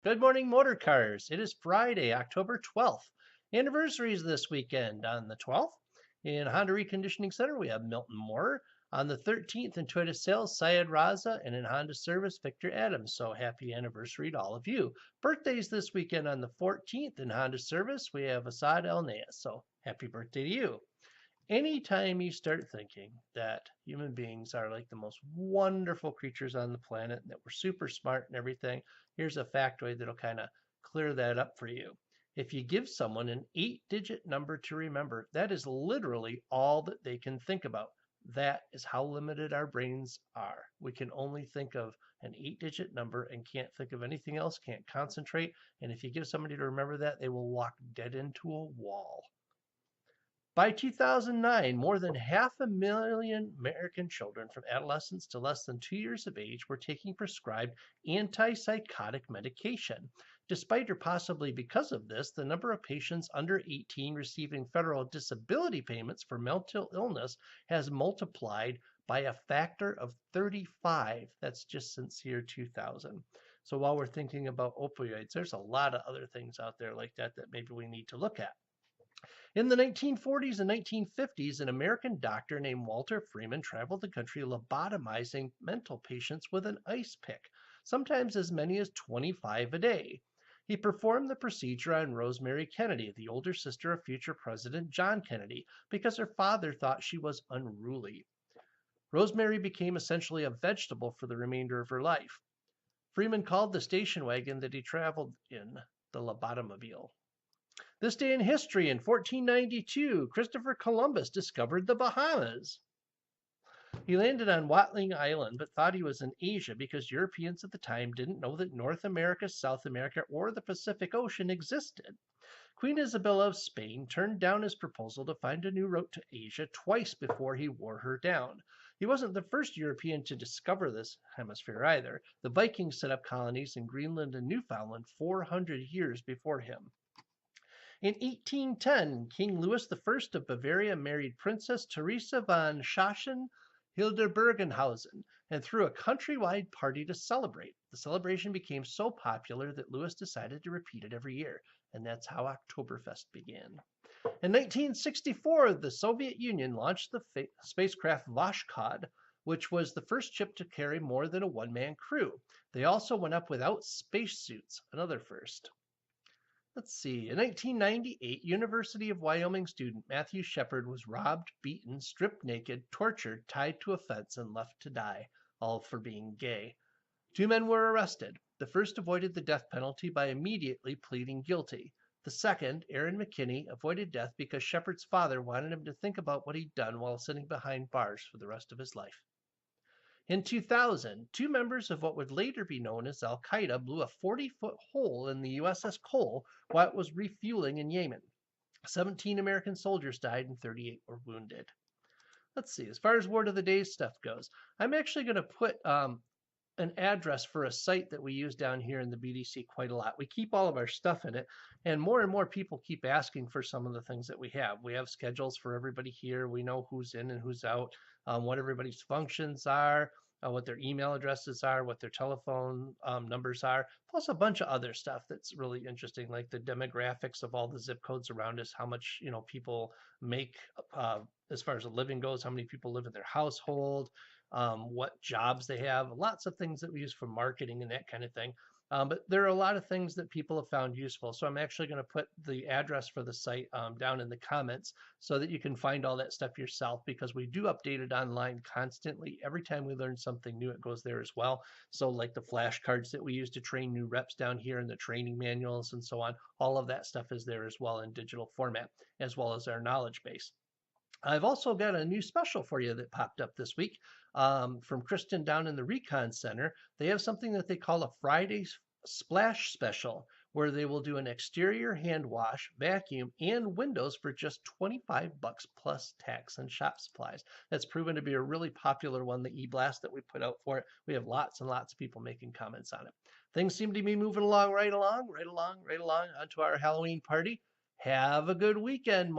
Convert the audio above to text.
Good morning, motor cars. It is Friday, October 12th. Anniversary is this weekend on the 12th. In Honda Reconditioning Center, we have Milton Moore. On the 13th, in Toyota Sales, Syed Raza. And in Honda Service, Victor Adams. So happy anniversary to all of you. Birthdays this weekend on the 14th in Honda Service, we have Asad El Nayas. So happy birthday to you. Anytime you start thinking that human beings are like the most wonderful creatures on the planet, and that we're super smart and everything, here's a factoid that'll kind of clear that up for you. If you give someone an 8-digit number to remember, that is literally all that they can think about. That is how limited our brains are. We can only think of an 8-digit number and can't think of anything else, can't concentrate. And if you give somebody to remember that, they will walk dead into a wall. By 2009, more than 500,000 American children from adolescence to less than 2 years of age were taking prescribed antipsychotic medication. Despite or possibly because of this, the number of patients under 18 receiving federal disability payments for mental illness has multiplied by a factor of 35. That's just since year 2000. So while we're thinking about opioids, there's a lot of other things out there like that that maybe we need to look at. In the 1940s and 1950s, an American doctor named Walter Freeman traveled the country lobotomizing mental patients with an ice pick, sometimes as many as 25 a day. He performed the procedure on Rosemary Kennedy, the older sister of future President John Kennedy, because her father thought she was unruly. Rosemary became essentially a vegetable for the remainder of her life. Freeman called the station wagon that he traveled in the lobotomobile. This day in history, in 1492, Christopher Columbus discovered the Bahamas. He landed on Watling Island but thought he was in Asia because Europeans at the time didn't know that North America, South America, or the Pacific Ocean existed. Queen Isabella of Spain turned down his proposal to find a new route to Asia twice before he wore her down. He wasn't the first European to discover this hemisphere either. The Vikings set up colonies in Greenland and Newfoundland 400 years before him. In 1810, King Louis I of Bavaria married Princess Theresa von Sachsen Hildburghausen and threw a countrywide party to celebrate. The celebration became so popular that Louis decided to repeat it every year, and that's how Oktoberfest began. In 1964, the Soviet Union launched the spacecraft Voskhod, which was the first ship to carry more than a one-man crew. They also went up without spacesuits, another first. Let's see. In 1998, University of Wyoming student Matthew Shepard was robbed, beaten, stripped naked, tortured, tied to a fence, and left to die, all for being gay. 2 men were arrested. The first avoided the death penalty by immediately pleading guilty. The second, Aaron McKinney, avoided death because Shepard's father wanted him to think about what he'd done while sitting behind bars for the rest of his life. In 2000, 2 members of what would later be known as Al Qaeda blew a 40-foot hole in the USS Cole while it was refueling in Yemen. 17 American soldiers died and 38 were wounded. Let's see, as far as word of the day stuff goes, I'm actually going to put an address for a site that we use down here in the BDC quite a lot. We keep all of our stuff in it, and more people keep asking for some of the things that we have. We have schedules for everybody here. We know who's in and who's out, what everybody's functions are, what their email addresses are, what their telephone numbers are, plus a bunch of other stuff that's really interesting, like the demographics of all the zip codes around us, how much people make as far as the living goes, how many people live in their household, what jobs they have, lots of things that we use for marketing and that kind of thing. But there are a lot of things that people have found useful. So I'm actually going to put the address for the site down in the comments so that you can find all that stuff yourself, because we do update it online constantly. Every time we learn something new, it goes there as well. So like the flashcards that we use to train new reps down here and the training manuals and so on, all of that stuff is there as well in digital format, as well as our knowledge base. I've also got a new special for you that popped up this week from Kristen down in the Recon Center. They have something that they call a Friday Splash Special, where they will do an exterior hand wash, vacuum, and windows for just 25 bucks plus tax and shop supplies. That's proven to be a really popular one, the e-blast that we put out for it. We have lots and lots of people making comments on it. Things seem to be moving along right along onto our Halloween party. Have a good weekend,